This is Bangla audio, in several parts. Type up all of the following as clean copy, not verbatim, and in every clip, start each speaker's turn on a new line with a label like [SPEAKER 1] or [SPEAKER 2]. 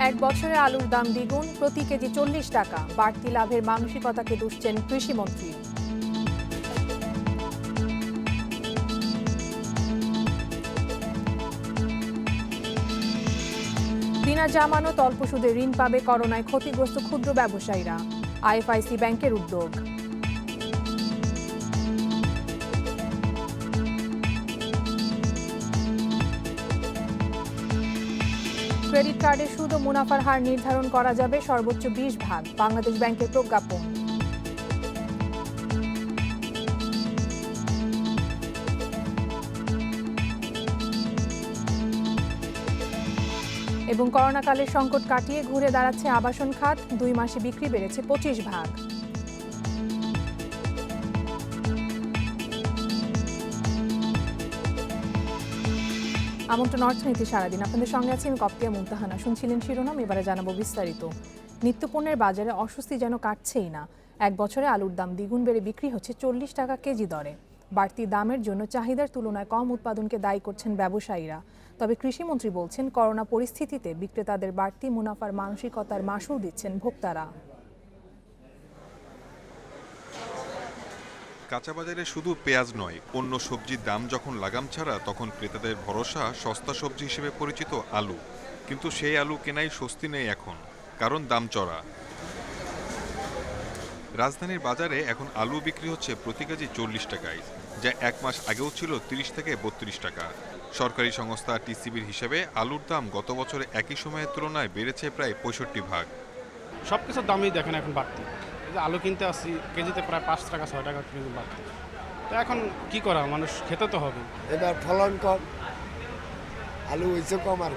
[SPEAKER 1] এক বছরে আলুর দাম দ্বিগুণ, প্রতি কেজি 40 টাকা। বাড়তি লাভের মানসিকতাকে দুষছেন কৃষিমন্ত্রী। বিনা জামানত অল্প সুদে ঋণ পাবে করোনায় ক্ষতিগ্রস্ত ক্ষুদ্র ব্যবসায়ীরা। আইএফআইসি ব্যাংকের উদ্যোগ। ক্রেডিট কার্ডের সুদ ও মুনাফার হার নির্ধারণ করা যাবে সর্বোচ্চ 20 ভাগ, বাংলাদেশ ব্যাংকের প্রজ্ঞাপন। এবং করোনাকালের সংকট কাটিয়ে ঘুরে দাঁড়াচ্ছে আবাসন খাত, 2 মাসে বিক্রি বেড়েছে 25 ভাগ। আমন্ত্রণ অর্থনীতি সারাদিন, আপনাদের সঙ্গে আছি আমি কপ্তিয়া মুমতাহানা। শুনছিলেন শিরোনাম, এবারে জানাবো বিস্তারিত। নিত্যপণ্যের বাজারে অস্বস্তি যেন কাটছেই না। এক বছরে আলুর দাম দ্বিগুণ বেড়ে বিক্রি হচ্ছে 40 টাকা কেজি দরে। বাড়তি দামের জন্য চাহিদার তুলনায় কম উৎপাদনকে দায়ী করছেন ব্যবসায়ীরা। তবে কৃষিমন্ত্রী বলছেন, করোনা পরিস্থিতিতে বিক্রেতাদের বাড়তি মুনাফার মানসিকতার মাসুল দিচ্ছেন ভোক্তারা।
[SPEAKER 2] কাঁচা বাজারে শুধু পেঁয়াজ নয়, অন্য সবজির দাম যখন লাগাম ছাড়া, তখন ক্রেতাদের ভরসা সস্তা সবজি হিসেবে পরিচিত আলু। কিন্তু সেই আলু কেনাই স্বস্তি নেই এখন, কারণ দাম চড়া। রাজধানীর বাজারে এখন আলু বিক্রি হচ্ছে প্রতি কেজি 40 টাকায়, যা এক মাস আগেও ছিল 30 থেকে 32 টাকা। সরকারি সংস্থা টিসিবির হিসেবে আলুর দাম গত বছরে একই সময়ের তুলনায় বেড়েছে প্রায় 65 ভাগ।
[SPEAKER 3] সব কিছুর দামই দেখেন এখন বাড়তি। আলু কিনতে আসছি কেজিতে প্রায় 5 টাকা 6 টাকা কেজি বাড়তি। তো এখন কি করা, মানুষ খেতে তো হবে।
[SPEAKER 4] এবার ফলন কম, আলু হয়েছে কম, আর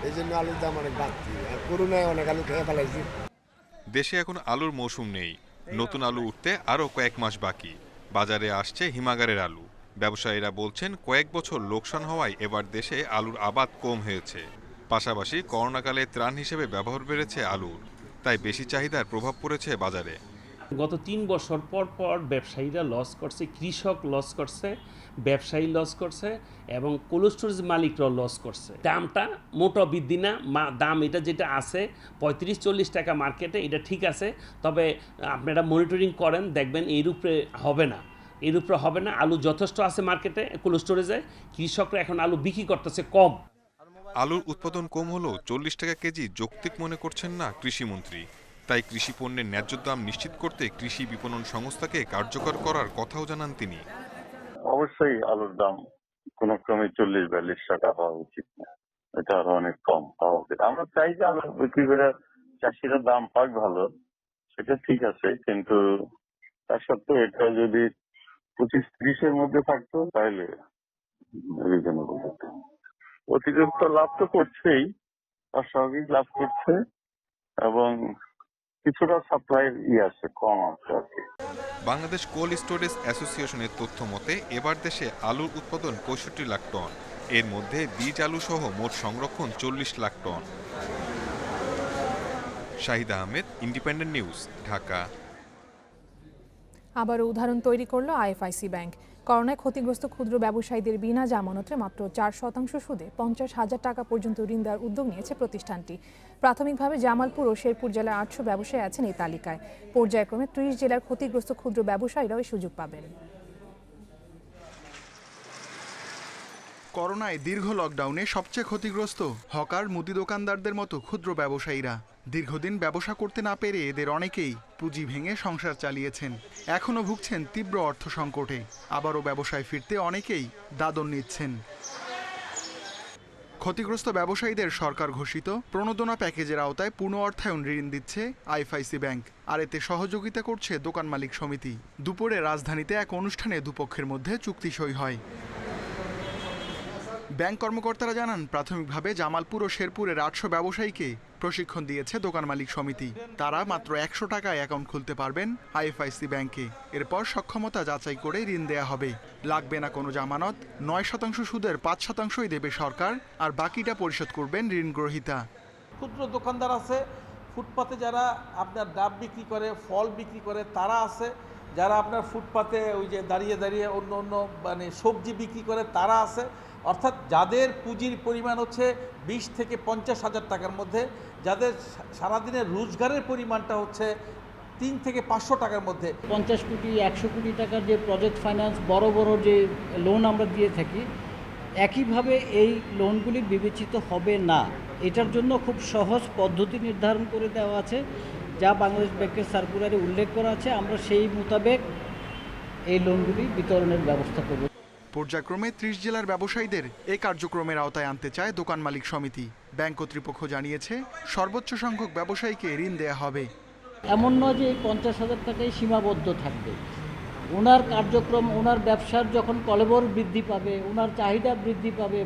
[SPEAKER 4] এই জন্য আলুর দাম অনেক বাড়তি। আর করোনায় অনেক আলু খেয়ে ফেলাইছি।
[SPEAKER 2] দেশে এখন আলুর মৌসুম নেই, নতুন আলু উঠতে আরও কয়েক মাস বাকি। বাজারে আসছে হিমাগারের আলু। ব্যবসায়ীরা বলছেন, কয়েক বছর লোকসান হওয়ায় এবার দেশে আলুর আবাদ কম হয়েছে। পাশাপাশি করোনাকালে ত্রাণ হিসেবে ব্যবহার বেড়েছে আলুর, তাই বেশি চাহিদার প্রভাব পড়েছে বাজারে।
[SPEAKER 5] গত 3 বছর পর পর ব্যবসায়ীরা লস করছে, কৃষক লস করছে, ব্যবসায়ী লস করছে এবং কোল্ড স্টোরেজ মালিকরাও লস করছে। দামটা মোটা বৃদ্ধি না, দাম এটা যেটা আছে 35-40 টাকা মার্কেটে, এটা ঠিক আছে। তবে আপনারা মনিটরিং করেন, দেখবেন এর উপরে হবে না, এর উপরে হবে না। আলু যথেষ্ট আছে মার্কেটে, কোল্ড স্টোরেজে। কৃষকরা এখন আলু বিক্রি করতেছে কম।
[SPEAKER 2] আলুর উৎপাদন কম হলেও 40 টাকা কেজি যৌক্তিক মনে করছেন না কৃষিমন্ত্রী। তাই কৃষি পণ্যের ন্যায্য দাম নিশ্চিত করতে কৃষি বিপণন সংস্থাকে কার্যকর করার কথাও জানান তিনি।
[SPEAKER 6] অবশ্যই আলুর দাম কোনো ক্রমে 40-42 টাকা হওয়া উচিত না, এটা আরো অনেক কম হওয়া উচিত। আমরা চাই যে আলু বিক্রি করে চাষিরা দাম পাক ভালো, সেটা ঠিক আছে, কিন্তু তার সত্ত্বেও এটা যদি 25-30-এর মধ্যে থাকতো তাহলে রিজনেবল হতো। অতিরিক্ত লাভ তো করছেই, অস্বাভাবিক লাভ করছে এবং কিছুটা সাপ্লাই আছে, কম আছে আর কি।
[SPEAKER 2] বাংলাদেশ কোল্ড স্টোরেজ অ্যাসোসিয়েশনের তথ্য মতে এবার দেশে আলুর উৎপাদন 65 লাখ টন। এর মধ্যে বীজ আলু সহ মোট সংরক্ষণ 40 lakh ton. Shahid Ahmed, independent news, Dhaka.
[SPEAKER 1] আবারও উদাহরণ তৈরি করল আইএফআইসি ব্যাংক। করোনায় ক্ষতিগ্রস্ত ক্ষুদ্র ব্যবসায়ীদের বিনা জামানতে মাত্র 4% সুদে 50,000 টাকা পর্যন্ত ঋণ দেওয়ার উদ্যোগ নিয়েছে প্রতিষ্ঠানটি। প্রাথমিকভাবে জামালপুর ও শেরপুর জেলার 800 ব্যবসায়ী আছেন এই তালিকায়। পর্যায়ক্রমে 30 জেলার ক্ষতিগ্রস্ত ক্ষুদ্র ব্যবসায়ীরাও এই সুযোগ পাবেন।
[SPEAKER 7] করোনায় দীর্ঘ লকডাউনে সবচেয়ে ক্ষতিগ্রস্ত হকার, মুদি দোকানদারদের মতো ক্ষুদ্র ব্যবসায়ীরা। দীর্ঘদিন ব্যবসা করতে না পেরে এদের অনেকেই পুঁজি ভেঙে সংসার চালিয়েছেন। এখনও ভুগছেন তীব্র অর্থ সংকটে। আবারও ব্যবসায় ফিরতে অনেকেই দাদন নিচ্ছেন। ক্ষতিগ্রস্ত ব্যবসায়ীদের সরকার ঘোষিত প্রণোদনা প্যাকেজের আওতায় পূর্ণ অর্থায়ন ঋণ দিচ্ছে আইএফআইসি ব্যাংক, আর এতে সহযোগিতা করছে দোকান মালিক সমিতি। দুপুরে রাজধানীতে এক অনুষ্ঠানে দুপক্ষের মধ্যে চুক্তি সই হয়। ব্যাংক কর্মকর্তারা জানান, প্রাথমিকভাবে জামালপুর ও শেরপুরের 800 ব্যবসায়ীকে প্রশিক্ষণ দিয়েছে দোকান মালিক সমিতি। তারা মাত্র 100 টাকায় অ্যাকাউন্ট খুলতে পারবেন আইএফআইসি ব্যাংকে। এরপর সক্ষমতা যাচাই করে ঋণ দেয়া হবে। লাগবে না কোনো জামানত। 9% সুদের 5%ই দেবে সরকার, আর বাকিটা পরিশোধ করবেন ঋণ গ্রহীতা।
[SPEAKER 8] ক্ষুদ্র দোকানদার আছে, ফুটপাতে যারা আপনার ডাব বিক্রি করে, ফল বিক্রি করে, তারা আছে, যারা আপনার ফুটপাতে ওই যে দাঁড়িয়ে দাঁড়িয়ে অন্য অন্য মানে সবজি বিক্রি করে তারা আছে, অর্থাৎ যাদের পুঁজির পরিমাণ হচ্ছে 20 থেকে 50 হাজার টাকার মধ্যে, যাদের সারাদিনের রোজগারের পরিমাণটা হচ্ছে 3 থেকে 500 টাকার মধ্যে।
[SPEAKER 9] 50 কোটি 100 কোটি টাকার যে প্রজেক্ট ফাইন্যান্স বড় বড় যে লোন আমরা দিয়ে থাকি, একইভাবে এই লোনগুলি বিবেচিত হবে না। এটার জন্য খুব সহজ পদ্ধতি নির্ধারণ করে দেওয়া আছে, যা বাংলাদেশ ব্যাংকের সার্কুলারে উল্লেখ করা আছে। আমরা সেই মোতাবেক এই লোনগুলি বিতরণের ব্যবস্থা করব।
[SPEAKER 7] পর্যায়ক্রমে 30 জেলার ব্যবসায়ীদের এই কার্যক্রমের আওতায় আনতে চায় দোকান মালিক সমিতি। ব্যাংক কর্তৃপক্ষ জানিয়েছে সর্বোচ্চ সংখ্যক ব্যবসায়ীকে ঋণ দেয়া হবে।
[SPEAKER 9] এমন নয় যে এই 50,000 টাকাই সীমাবদ্ধ থাকবে। ওনার কার্যক্রম, ওনার ব্যবসার যখন কলেবর বৃদ্ধি পাবে, ওনার চাহিদা বৃদ্ধি পাবে,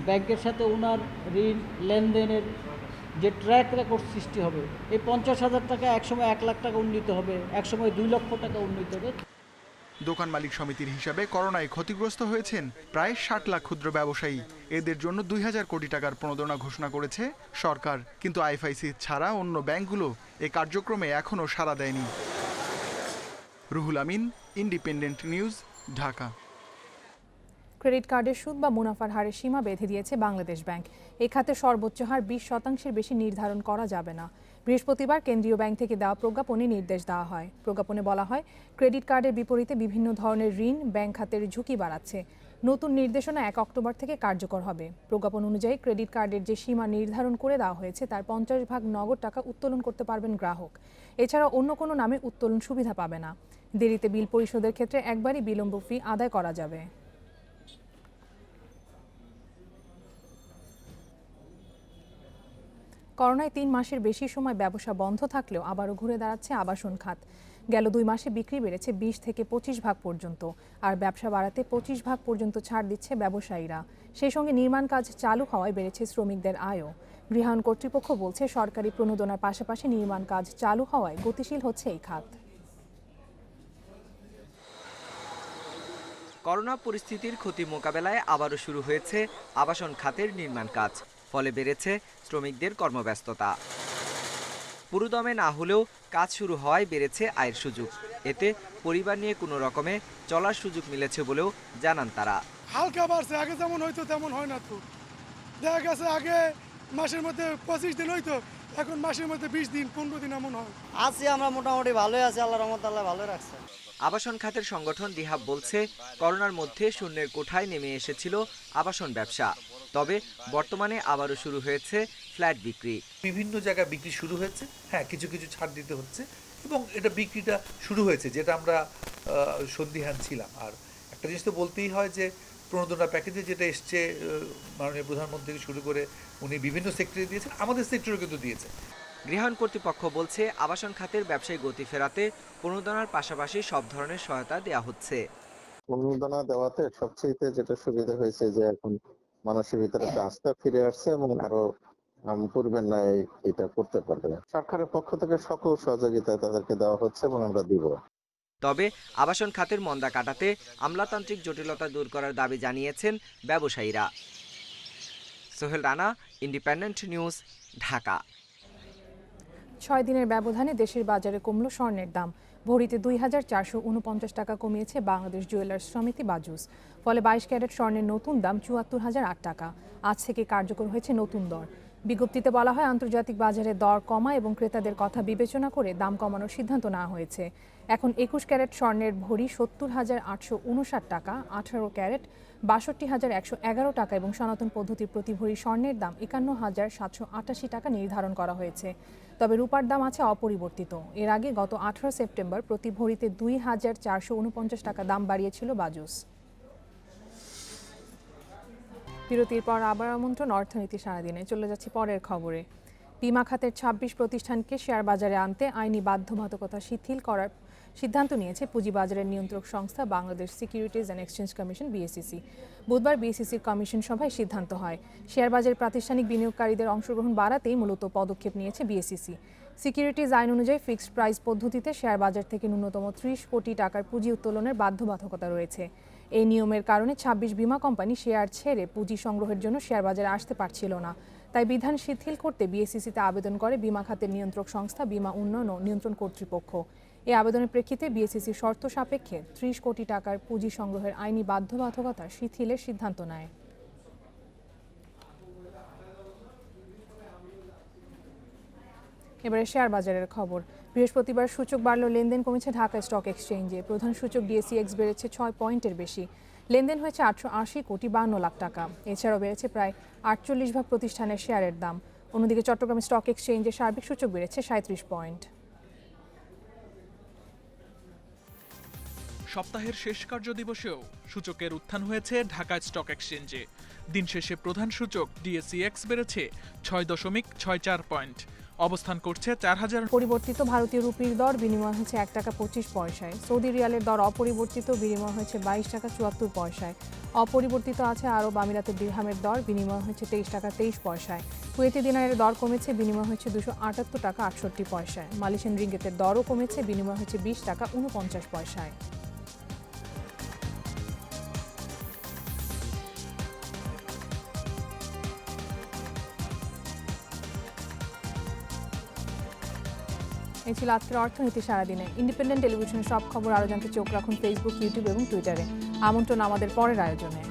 [SPEAKER 9] ব্যাংকের সাথে ওনার ঋণ লেনদেনের যে ট্র্যাক রেকর্ড সৃষ্টি হবে, এই 50,000 টাকা একসময় 1 লাখ টাকা উন্নীত হবে, একসময় 2 লক্ষ টাকা উন্নীত হবে।
[SPEAKER 7] দোকান মালিক সমিতির হিসাবে করোনায় ক্ষতিগ্রস্ত হয়েছেন প্রায় 60 লাখ ক্ষুদ্র ব্যবসায়ী। এদের জন্য 2000 কোটি টাকার প্রণোদনা ঘোষণা করেছে সরকার, কিন্তু আইএফআইসি ছাড়া অন্য ব্যাংকগুলো এই কার্যক্রমে এখনও সাড়া দেয়নি। Ruhul Amin, independent news, Dhaka.
[SPEAKER 1] Credit কার্ডের সুদ বা মুনাফার হারের সীমা বেঁধে দিয়েছে বাংলাদেশ ব্যাংক। এ খাতে সর্বোচ্চ হার 20% বেশি নির্ধারণ করা যাবে না। বৃহস্পতিবার কেন্দ্রীয় ব্যাংক থেকে দেওয়া প্রজ্ঞাপনে নির্দেশ দেওয়া হয়। প্রজ্ঞাপনে বলা হয়, ক্রেডিট কার্ডের বিপরীতে বিভিন্ন ধরনের ঋণ ব্যাংক খাতের ঝুঁকি বাড়াচ্ছে। নতুন নির্দেশনা 1 অক্টোবর থেকে কার্যকর হবে। প্রজ্ঞাপন অনুযায়ী ক্রেডিট কার্ডের যে সীমা নির্ধারণ করে দেওয়া হয়েছে তার 50% নগদ টাকা উত্তোলন করতে পারবেন গ্রাহক। এছাড়া অন্য কোনো নামে উত্তোলন সুবিধা পাবে না। দেরিতে বিল পরিশোধের ক্ষেত্রে একবারই বিলম্ব ফি আদায় করা যাবে। করোনায় 3 মাসের বেশি সময় ব্যবসা বন্ধ থাকলেও আবারও ঘুরে দাঁড়াচ্ছে আবাসন খাত। গেল 2 মাসে বিক্রি বেড়েছে 20 থেকে 25% পর্যন্ত, আর ব্যবসা বাড়াতে 25% পর্যন্ত ছাড় দিচ্ছে ব্যবসায়ীরা। সেই সঙ্গে নির্মাণ কাজ চালু হওয়ায় বেড়েছে শ্রমিকদের আয়ও। গৃহায়ণ কর্তৃপক্ষ বলছে, সরকারি প্রণোদনার পাশাপাশি নির্মাণ কাজ চালু হওয়ায় গতিশীল হচ্ছে এই খাত।
[SPEAKER 10] করোনা পরিস্থিতির ক্ষতি মোকাবেলায় আবারও শুরু হয়েছে আবাসন খাতের নির্মাণ কাজ, ফলে বেড়েছে শ্রমিকদের কর্মব্যস্ততা। পুরোদমে না হলেও কাজ শুরু হওয়ায় বেড়েছে আয়ের সুযোগ। এতে পরিবার নিয়ে কোনো রকমে চলার সুযোগ মিলেছে বলেও জানান তারা।
[SPEAKER 11] হালকা বাড়ছে, আগে যেমন হয়তো তেমন হয় না। তো দেখা গেছে আগে মাসের মধ্যে 25 দিন হইতো, এখন মাসের মধ্যে 20 দিন 15 দিন এমন হয়।
[SPEAKER 12] আছি আমরা মোটামুটি ভালোই আছি, আল্লাহর রহমতে আল্লাহ ভালো রাখছে।
[SPEAKER 10] আবাসন খাতের সংগঠন ডিহাব বলছে, করোনার মধ্যে শূন্যের কোঠায় নেমে এসেছিল আবাসন ব্যবসা। তবে বর্তমানে আবারও শুরু হয়েছে ফ্ল্যাট বিক্রি।
[SPEAKER 13] বিভিন্ন জায়গায় বিক্রি শুরু হয়েছে, হ্যাঁ কিছু কিছু ছাড় দিতে হচ্ছে এবং এটা বিক্রিটা শুরু হয়েছে, যেটা আমরা সন্দিহান ছিলাম। আর একটা জিনিস তো বলতেই হয় যে প্রণোদনা প্যাকেজে যেটা এসছে মাননীয় প্রধানমন্ত্রী থেকে শুরু করে উনি বিভিন্ন সেক্টরে দিয়েছেন, আমাদের সেক্টরেও কিন্তু দিয়েছে।
[SPEAKER 10] গৃহায়ণ কর্তৃপক্ষ বলছে, আবাসন খাতের ব্যবসায়ী গতি ফেরাতে প্রণোদনার পাশাপাশি সব ধরনের সহায়তা দেওয়া হচ্ছে।
[SPEAKER 14] প্রণোদনা দেওয়াতে সবচেয়ে যেটা সুবিধা হয়েছে যে এখন মানুষের ভিতরে একটা আস্থা ফিরে আসছে এবং আরো পূর্বের ন্যায় এটা করতে পারবে। সরকারের পক্ষ থেকে সকল সহযোগিতা তাদেরকে দেওয়া হচ্ছে এবং আমরা দিব।
[SPEAKER 10] তবে আবাসন খাতের মন্দা কাটাতে আমলাতান্ত্রিক জটিলতা দূর করার দাবি জানিয়েছেন ব্যবসায়ীরা। Sohel Rana, independent news, Dhaka.
[SPEAKER 1] 6 দিনের ব্যবধানে দেশের বাজারে কমল স্বর্ণের দাম। ভরিতে 2449 টাকা কমিয়েছে বাংলাদেশ জুয়েলার্স সমিতি বাজুস। ফলে 22 ক্যারেট স্বর্ণের নতুন দাম 74,008 টাকা। আজ থেকে কার্যকর হয়েছে নতুন দর। বিজ্ঞপ্তিতে বলা হয়, আন্তর্জাতিক বাজারে দর কমা এবং ক্রেতাদের কথা বিবেচনা করে দাম কমানোর সিদ্ধান্ত নেওয়া হয়েছে। এখন 21 ক্যারেট স্বর্ণের ভরি 70,859 টাকা, 18 ক্যারেট 62,111 টাকা এবং সনাতন পদ্ধতির প্রতি ভরি স্বর্ণের দাম 51,788 টাকা নির্ধারণ করা হয়েছে। তবে রূপার দাম আছে অপরিবর্তিত। এর আগে গত 18 সেপ্টেম্বর প্রতি ভরিতে 2,449 টাকা দাম বাড়িয়েছিল বাজুস। বিরতির পর আবার আমন্ত্রণ অর্থনীতি সারাদিনে। চলে যাচ্ছি পরের খবরে। বিমা খাতের 26 প্রতিষ্ঠানকে শেয়ার বাজারে আনতে আইনি বাধ্যবাধকতা শিথিল করার সিদ্ধান্ত নিয়েছে পুঁজিবাজারের নিয়ন্ত্রক সংস্থা Bangladesh securities and exchange commission BSEC. বুধবার বিএসইসির কমিশন সভায় সিদ্ধান্ত হয়। শেয়ার বাজারে প্রাতিষ্ঠানিক বিনিয়োগকারীদের অংশগ্রহণ বাড়াতেই মূলত পদক্ষেপ নিয়েছে বিএসইসি। সিকিউরিটিজ আইন অনুযায়ী ফিক্সড প্রাইস পদ্ধতিতে শেয়ার বাজার থেকে ন্যূনতম 30 কোটি টাকার পুঁজি উত্তোলনের বাধ্যবাধকতা রয়েছে। এই নিয়মের কারণে 26 বিমা কোম্পানি শেয়ার ছেড়ে পুঁজি সংগ্রহের জন্য শেয়ার বাজারে আসতে পারছিল না। তাই বিধান শিথিল করতে বিএসইসিতে আবেদন করে বিমা খাতের নিয়ন্ত্রক সংস্থা বিমা উন্নয়ন ও নিয়ন্ত্রণ কর্তৃপক্ষ। এই আবেদনের প্রেক্ষিতে বিএসইসি শর্ত সাপেক্ষে ৩০ কোটি টাকার পুঁজি সংগ্রহের আইনি বাধ্যবাধকতা শিথিলের সিদ্ধান্ত নেয়। এবারে শেয়ার বাজারের খবর। বৃহস্পতিবার সূচক বাড়ল, লেনদেন কমেছে ঢাকা স্টক এক্সচেঞ্জে। প্রধান সূচক ডিএসইএক্স বেড়েছে ৬ পয়েন্টের বেশি, লেনদেন হয়েছে ৮৮০ কোটি ৫২ লাখ টাকা। এছাড়াও বেড়েছে প্রায় ৪৮ ভাগ প্রতিষ্ঠানের শেয়ারের দাম। অন্যদিকে চট্টগ্রাম স্টক এক্সচেঞ্জে সার্বিক সূচক বেড়েছে ৩৭ পয়েন্ট।
[SPEAKER 15] সপ্তাহের শেষ কার্যদিবসেও সূচকের উত্থান হয়েছে ঢাকা স্টক এক্সচেঞ্জে। দিন শেষে প্রধান সূচক ডিএসইএক্স বেড়েছে ৬.৬৪ পয়েন্ট, অবস্থান করছে ৪,০০০।
[SPEAKER 1] পরিবর্তিত ভারতীয় রুপির দর বিনিময় হয়েছে ১ টাকা ২৫ পয়সায়। সৌদি রিয়ালের দর অপরিবর্তিত, বিনিময় হয়েছে ২২ টাকা ৭৪ পয়সায়। অপরিবর্তিত আছে আরব আমিরাতের দিরহামের দর, বিনিময় হয়েছে ২৩ টাকা ২৩ পয়সায়। কুয়েতি দিনারের দর কমেছে, বিনিময় হয়েছে ২৭৮ টাকা ৬৮ পয়সায়। মালয়েশিয়ান রিঙ্গিতের দরও কমেছে, বিনিময় হয়েছে ২০ টাকা ৪৯ পয়সায়। এই ছিল আজকের অর্থনীতি সারাদিনে। ইন্ডিপেন্ডেন্ট টেলিভিশনের সব খবর আরও জানতে চোখ রাখুন ফেসবুক, ইউটিউব এবং টুইটারে। আমন্ত্রণ আমাদের পরের আয়োজনে।